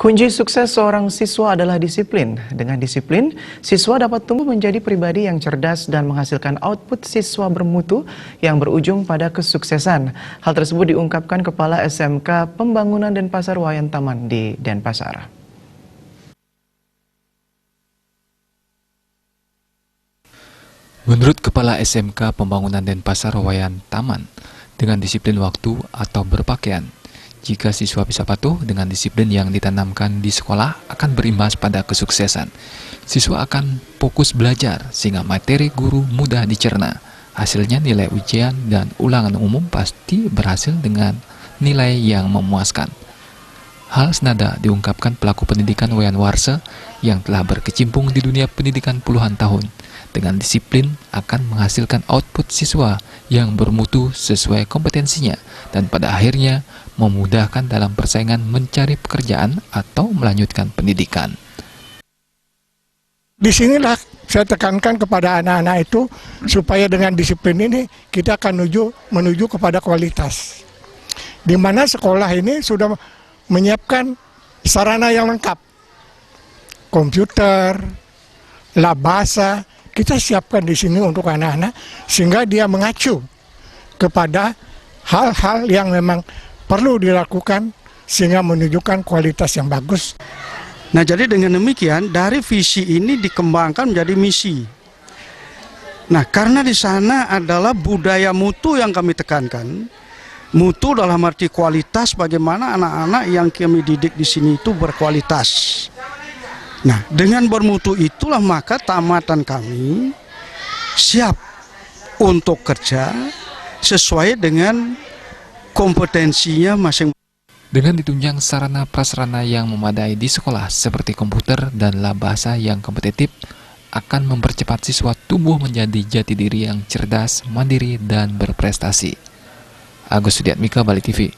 Kunci sukses seorang siswa adalah disiplin. Dengan disiplin, siswa dapat tumbuh menjadi pribadi yang cerdas dan menghasilkan output siswa bermutu yang berujung pada kesuksesan. Hal tersebut diungkapkan Kepala SMK Pembangunan Denpasar Wayan Taman di Denpasar. Menurut Kepala SMK Pembangunan Denpasar Wayan Taman, dengan disiplin waktu atau berpakaian, jika siswa bisa patuh dengan disiplin yang ditanamkan di sekolah akan berimbas pada kesuksesan. Siswa akan fokus belajar sehingga materi guru mudah dicerna. Hasilnya nilai ujian dan ulangan umum pasti berhasil dengan nilai yang memuaskan. Hal senada diungkapkan pelaku pendidikan Wayan Warse yang telah berkecimpung di dunia pendidikan puluhan tahun. Dengan disiplin akan menghasilkan output siswa yang bermutu sesuai kompetensinya dan pada akhirnya memudahkan dalam persaingan mencari pekerjaan atau melanjutkan pendidikan. Disinilah saya tekankan kepada anak-anak itu supaya dengan disiplin ini kita akan menuju kepada kualitas. Di mana sekolah ini sudah menyiapkan sarana yang lengkap. Komputer, lab bahasa, kita siapkan di sini untuk anak-anak sehingga dia mengacu kepada hal-hal yang memang perlu dilakukan sehingga menunjukkan kualitas yang bagus. Nah, jadi dengan demikian dari visi ini dikembangkan menjadi misi. Nah, karena di sana adalah budaya mutu yang kami tekankan. Mutu dalam arti kualitas, bagaimana anak-anak yang kami didik di sini itu berkualitas. Nah, dengan bermutu itulah maka tamatan kami siap untuk kerja sesuai dengan kompetensinya masing-masing. Dengan ditunjang sarana prasarana yang memadai di sekolah seperti komputer dan lab bahasa yang kompetitif akan mempercepat siswa tumbuh menjadi jati diri yang cerdas, mandiri, dan berprestasi. Agus Sudiatmika, Bali TV.